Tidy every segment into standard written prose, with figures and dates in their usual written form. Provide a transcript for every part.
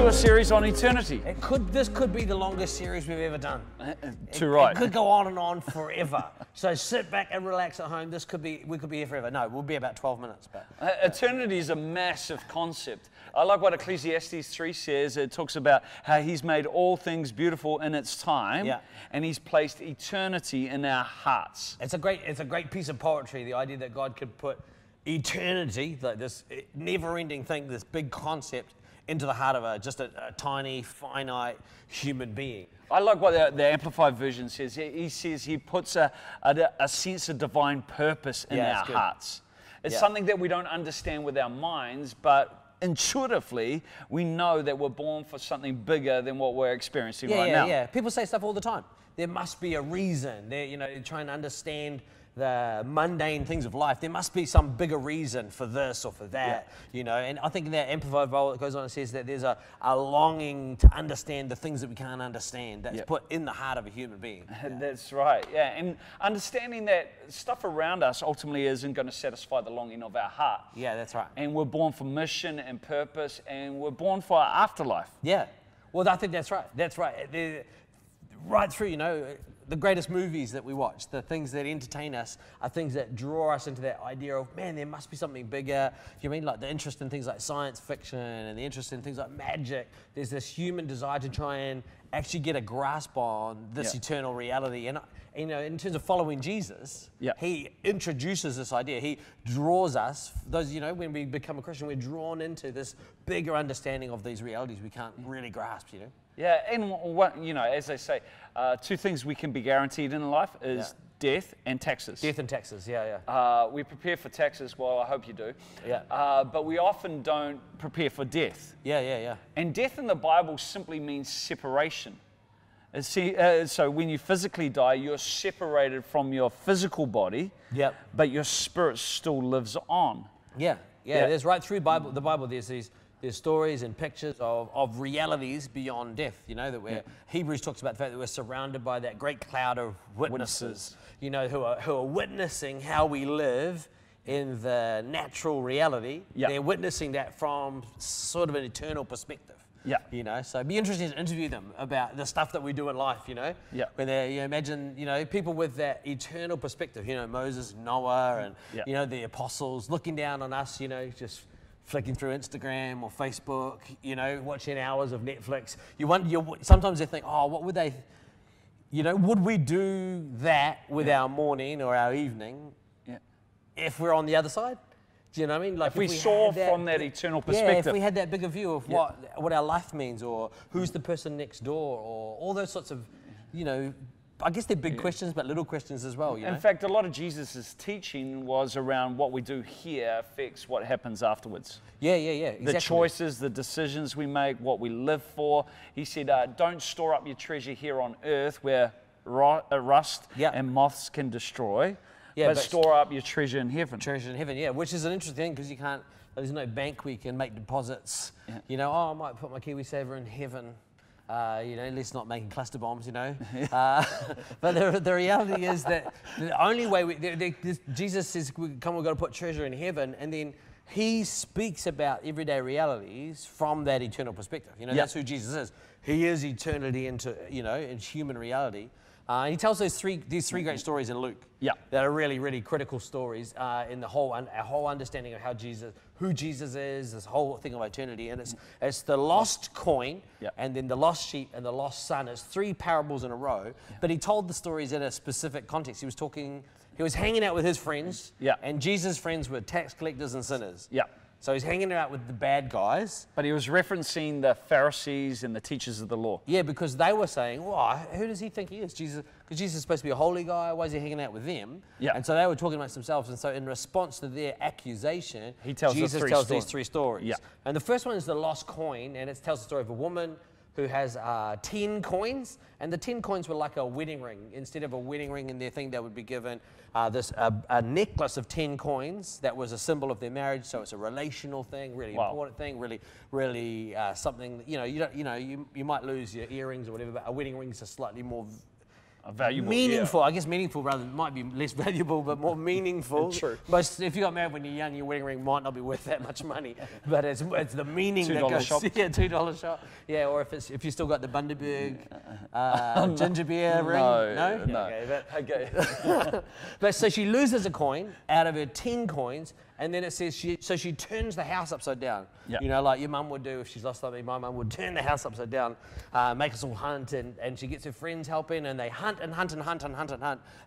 to a series on eternity. This could be the longest series we've ever done. Too right. It could go on and on forever. So sit back and relax at home. We could be here forever. No, we'll be about 12 minutes. But eternity is a massive concept. I like what Ecclesiastes 3 says. It talks about how he's made all things beautiful in its time, and he's placed eternity in our hearts. It's a great piece of poetry, the idea that God could put eternity, like this never-ending thing, this big concept, into the heart of just a tiny, finite human being. I like what the Amplified Version says. He says he puts a sense of divine purpose in our hearts. It's something that we don't understand with our minds, but intuitively, we know that we're born for something bigger than what we're experiencing right now. Yeah. People say stuff all the time. There must be a reason. They're trying to understand the mundane things of life. There must be some bigger reason for this or for that, And I think in that Amplified Bible, it goes on and says that there's a longing to understand the things that we can't understand that's put in the heart of a human being. That's right, and understanding that stuff around us ultimately isn't going to satisfy the longing of our heart. Yeah, that's right. And we're born for mission and purpose, and we're born for our afterlife. Yeah, well, I think that's right. That's right. Right through, the greatest movies that we watch, the things that entertain us, are things that draw us into that idea of, man, there must be something bigger. You mean like the interest in things like science fiction and the interest in things like magic? There's this human desire to try and actually get a grasp on this eternal reality. And in terms of following Jesus, he introduces this idea. He draws us, when we become a Christian, we're drawn into this bigger understanding of these realities we can't really grasp, Yeah, and as they say, two things we can be guaranteed in life is death and taxes. Death and taxes, we prepare for taxes, well, I hope you do. Yeah. But we often don't prepare for death. Yeah. And death in the Bible simply means separation. So when you physically die, you're separated from your physical body, but your spirit still lives on. Yeah. There's right through the Bible, there's stories and pictures of realities beyond death, Hebrews talks about the fact that we're surrounded by that great cloud of witnesses, who are witnessing how we live in the natural reality. They're witnessing that from sort of an eternal perspective. So it'd be interesting to interview them about the stuff that we do in life, When they imagine, people with that eternal perspective, Moses, Noah, and the apostles looking down on us, just flicking through Instagram or Facebook, watching hours of Netflix. Sometimes they think, oh, what would they, would we do that with our morning or our evening if we're on the other side? Do you know what I mean? Like if we saw from that eternal perspective. Yeah, if we had that bigger view of what our life means, or who's the person next door, or all those sorts of, I guess they're big questions, but little questions as well. In fact, a lot of Jesus' teaching was around what we do here affects what happens afterwards. Yeah, exactly. The choices, the decisions we make, what we live for. He said, don't store up your treasure here on earth where rust and moths can destroy. But store up your treasure in heaven. Treasure in heaven, which is an interesting thing because there's no bank where you can make deposits. I might put my KiwiSaver in heaven. Let's not making cluster bombs, But the reality is that the only way Jesus says, we've got to put treasure in heaven, and then he speaks about everyday realities from that eternal perspective. That's who Jesus is. He is eternity in human reality. He tells these three great stories in Luke that are really, really critical stories in our whole understanding of who Jesus is, this whole thing of eternity. And it's the lost coin, and then the lost sheep and the lost son. It's three parables in a row, but he told the stories in a specific context. He was hanging out with his friends, and Jesus' friends were tax collectors and sinners. So he's hanging out with the bad guys. But he was referencing the Pharisees and the teachers of the law. Yeah, because they were saying, who does he think he is? Jesus, because Jesus is supposed to be a holy guy. Why is he hanging out with them? And so they were talking amongst themselves. And so in response to their accusation, Jesus tells these three stories. And the first one is the lost coin. And it tells the story of a woman who has 10 coins, and the 10 coins were like a wedding ring. Instead of a wedding ring in their thing, they would be given a necklace of 10 coins that was a symbol of their marriage. So it's a relational thing, really important thing, really something. You might lose your earrings or whatever, but a wedding ring is a slightly more Valuable, meaningful. I guess meaningful rather might be less valuable, but more meaningful. True. Most, if you got married when you're young, your wedding ring might not be worth that much money, but it's the meaning that goes. Shop. Yeah, $2 shop. Yeah, or if you still got the Bundaberg ginger beer ring. No. Okay, but so she loses a coin out of her 10 coins. And then it says she turns the house upside down. Yep. You know, like your mum would do if she's lost something. My mum would turn the house upside down, make us all hunt, and she gets her friends helping, and they hunt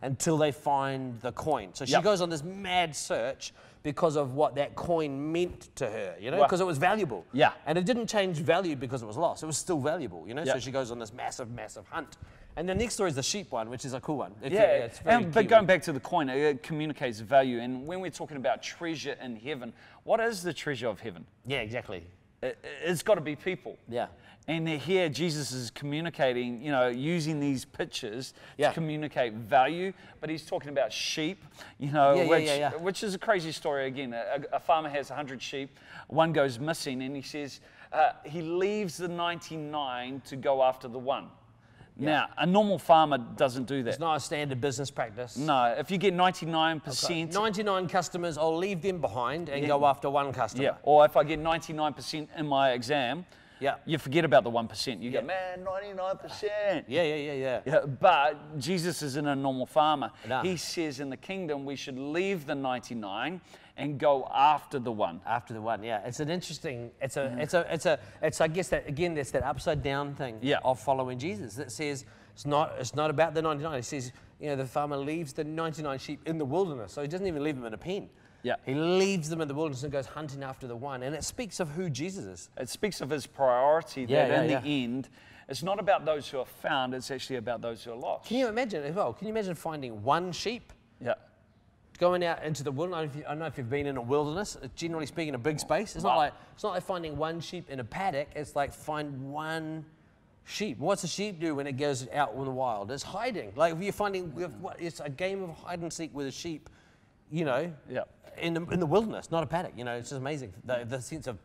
until they find the coin. So she goes on this mad search because of what that coin meant to her, you know, because it was valuable. Yeah. And it didn't change value because it was lost. It was still valuable, you know. Yep. So she goes on this massive hunt. And the next story is the sheep one, which is a cool one. It's but going back to the coin, it communicates value. And when we're talking about treasure in heaven, what is the treasure of heaven? Yeah, exactly. It's got to be people. Yeah. And here Jesus is communicating, you know, using these pictures to communicate value. But he's talking about sheep, you know, which is a crazy story. Again, a farmer has 100 sheep, one goes missing, and he says he leaves the 99 to go after the one. Yeah. Now, a normal farmer doesn't do that. It's not a standard business practice. No, if you get 99%... 99 customers, I'll leave them behind and go after one customer. Yeah, or if I get 99% in my exam, you forget about the 1%. You go, man, 99%. Yeah. But Jesus isn't a normal farmer. No. He says in the kingdom we should leave the 99 and go after the one. After the one, yeah. It's an interesting, it's I guess that, again, that's that upside down thing of following Jesus that says it's not about the 99. It says, you know, the farmer leaves the 99 sheep in the wilderness. So he doesn't even leave them in a pen. Yeah. He leaves them in the wilderness and goes hunting after the one. And it speaks of who Jesus is. It speaks of his priority that in the end, it's not about those who are found, it's actually about those who are lost. Can you imagine as well? Can you imagine finding one sheep? Yeah. Going out into the wilderness. I don't know if you've been in a wilderness. Generally speaking, a big space. It's not like finding one sheep in a paddock. It's like find one sheep. What's a sheep do when it goes out in the wild? It's hiding. Like if you're finding, it's a game of hide and seek with a sheep. You know. Yeah. In the wilderness, not a paddock. You know, it's just amazing. The sense of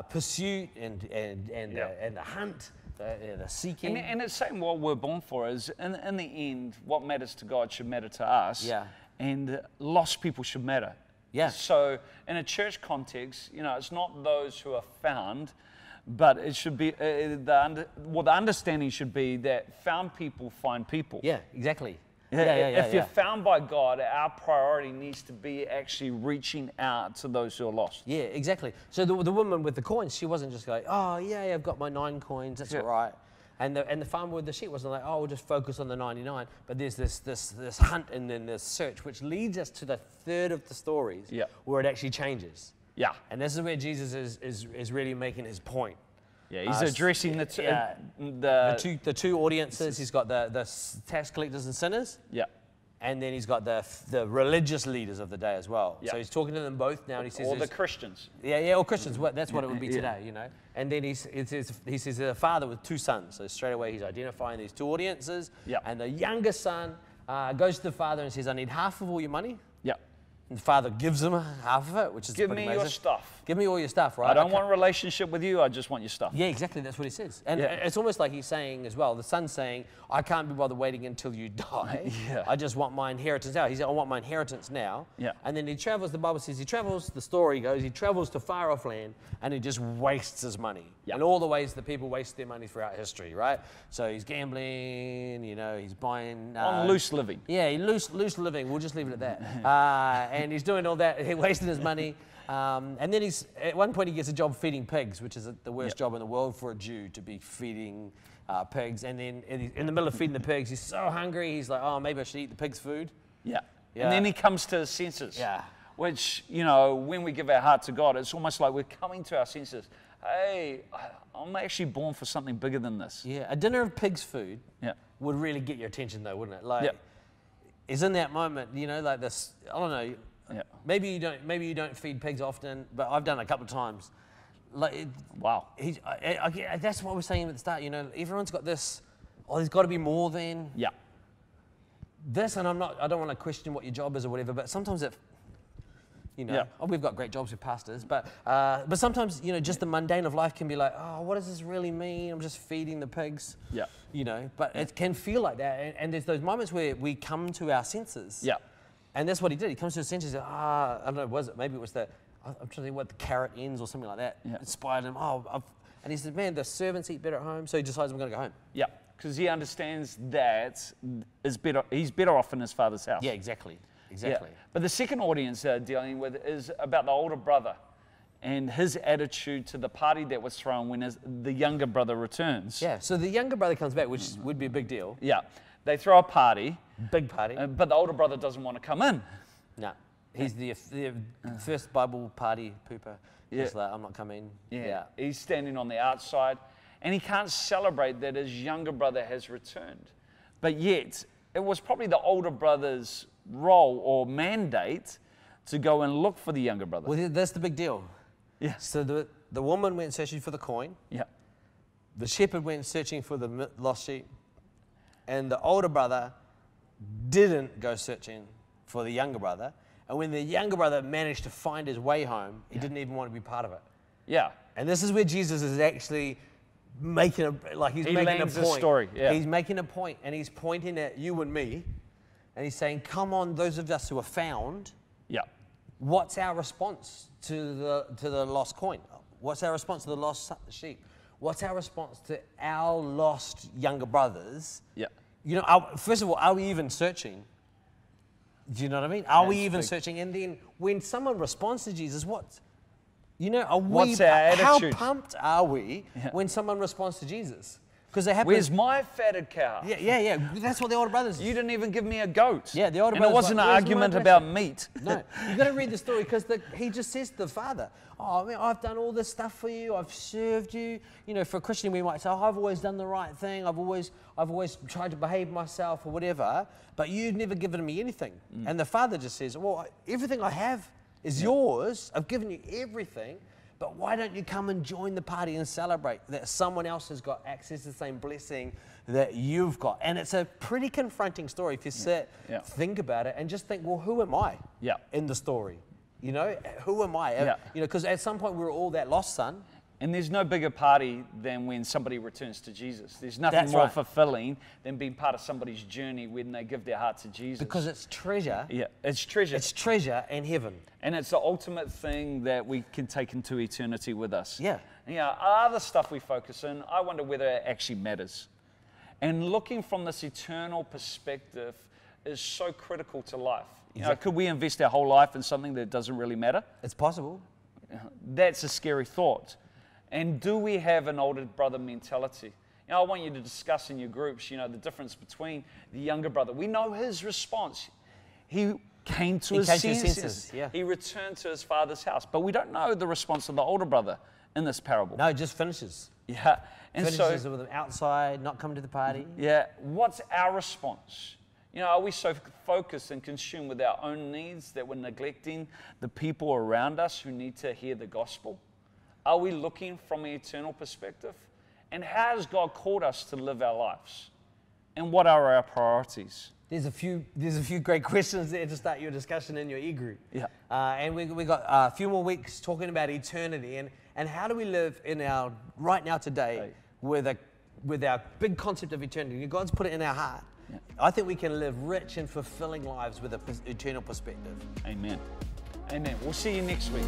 pursuit and the hunt. The seeking. And it's saying what we're born for is in the end, what matters to God should matter to us. Yeah. And lost people should matter. Yeah. So in a church context, you know, it's not those who are found, but it should be the understanding should be that found people find people. Yeah, exactly. If you're found by God, our priority needs to be actually reaching out to those who are lost. Yeah, exactly. So the woman with the coins, she wasn't just going, oh yeah, I've got my 9 coins, that's all right. And the farmer with the sheep wasn't like, oh, we'll just focus on the 99. But there's this hunt and then this search, which leads us to the third of the stories where it actually changes. Yeah. And this is where Jesus is really making his point. Yeah, he's addressing the two audiences. He's got the tax collectors and sinners. Yeah. And then he's got the religious leaders of the day as well. Yeah. So he's talking to them both now. And he says, or the Christians. Yeah, or Christians. That's what it would be today, you know. And then he says a father with 2 sons. So straight away he's identifying these 2 audiences. Yeah. And the youngest son goes to the father and says, I need half of all your money. Yeah. And the father gives him half of it, which is pretty amazing. Give me your stuff. Give me all your stuff, right? I don't want a relationship with you, I just want your stuff. Yeah, exactly, that's what he says. And it's almost like he's saying as well, the son's saying, I can't be bothered waiting until you die. I just want my inheritance now. He said, I want my inheritance now. Yeah. And then he travels, the Bible says he travels, the story goes, he travels to far off land and he just wastes his money. Yep. And all the ways that people waste their money throughout history, right? So he's gambling, you know, he's buying... on loose living. Yeah, loose living, we'll just leave it at that. And he's doing all that, he's wasting his money. And then at one point he gets a job feeding pigs, which is the worst job in the world for a Jew to be feeding pigs. And then in the middle of feeding the pigs, he's so hungry, he's like, oh, maybe I should eat the pig's food. Yeah. And then he comes to his senses. Yeah. Which, you know, when we give our heart to God, it's almost like we're coming to our senses. Hey, I'm actually born for something bigger than this. Yeah, a dinner of pig's food would really get your attention though, wouldn't it? Like, is in that moment, you know, like this, I don't know, maybe you don't feed pigs often, but I've done it a couple of times. Like, wow. That's what we're saying at the start, you know, everyone's got this, there's got to be more than this, and I don't want to question what your job is or whatever, but sometimes it You know, we've got great jobs with pastors, but sometimes, you know, just the mundane of life can be like, oh, what does this really mean? I'm just feeding the pigs. Yeah. You know, but it can feel like that. And there's those moments where we come to our senses. Yeah. And that's what he did. He comes to his senses. I don't know, maybe it was I'm trying to think what the carrot ends or something like that. Yeah. Inspired him. And he said, man, the servants eat better at home. So he decides I'm going to go home. Yeah. Because he understands that he's better off in his father's house. Yeah, exactly. Exactly. Yeah. But the second audience they're dealing with is about the older brother and his attitude to the party that was thrown when the younger brother returns. Yeah, so the younger brother comes back, which would be a big deal. Yeah. They throw a party. Big party. But the older brother doesn't want to come in. No. He's the first Bible party pooper. Yeah. He's like, I'm not coming. Yeah. He's standing on the outside. And he can't celebrate that his younger brother has returned. But yet, it was probably the older brother's role or mandate to go and look for the younger brother. Well, that's the big deal. Yeah. So the woman went searching for the coin. Yeah. The shepherd went searching for the lost sheep. And the older brother didn't go searching for the younger brother. And when the younger brother managed to find his way home, he didn't even want to be part of it. Yeah. And this is where Jesus is actually making a point. Story. Yeah. He's making a point, and he's pointing at you and me, and he's saying, come on, those of us who are found. Yeah. What's our response to the lost coin? What's our response to the lost sheep? What's our response to our lost younger brothers? Yeah. You know, first of all, are we even searching? Do you know what I mean? Are we even searching? And then when someone responds to Jesus, you know, what's our attitude? How pumped are we when someone responds to Jesus? Because they have. Where's my fatted cow? Yeah. That's what the older brothers. You didn't even give me a goat. Yeah, the older brothers. And it wasn't an argument about meat. No, you got to read the story because he just says to the father, "Oh, man, I've done all this stuff for you. I've served you. You know, for a Christian, we might say, oh, I've always done the right thing. I've always tried to behave myself or whatever. But you've never given me anything." And the father just says, "Well, everything I have is yours. I've given you everything. But why don't you come and join the party and celebrate that someone else has got access to the same blessing that you've got?" And it's a pretty confronting story if you think about it and just think, well, who am I in the story? You know, who am I? Yeah. You know, because at some point we were all that lost son. And there's no bigger party than when somebody returns to Jesus. There's nothing more fulfilling than being part of somebody's journey when they give their heart to Jesus. Because it's treasure. Yeah, it's treasure. It's treasure in heaven. And it's the ultimate thing that we can take into eternity with us. Yeah. And, you know, other stuff we focus on, I wonder whether it actually matters. And looking from this eternal perspective is so critical to life. You know, could we invest our whole life in something that doesn't really matter? It's possible. That's a scary thought. And do we have an older brother mentality? You know, I want you to discuss in your groups, you know, the difference between the younger brother. We know his response. He came to his senses. Yeah. He returned to his father's house. But we don't know the response of the older brother in this parable. No, it just finishes. Yeah. And finishes with him outside, not come to the party. Yeah. What's our response? You know, are we so focused and consumed with our own needs that we're neglecting the people around us who need to hear the gospel? Are we looking from an eternal perspective? And how has God called us to live our lives? And what are our priorities? There's a few great questions there to start your discussion in your e-group. Yeah. And we got a few more weeks talking about eternity and how do we live in our right now today with our big concept of eternity. God's put it in our heart. Yeah. I think we can live rich and fulfilling lives with an eternal perspective. Amen. Amen. We'll see you next week.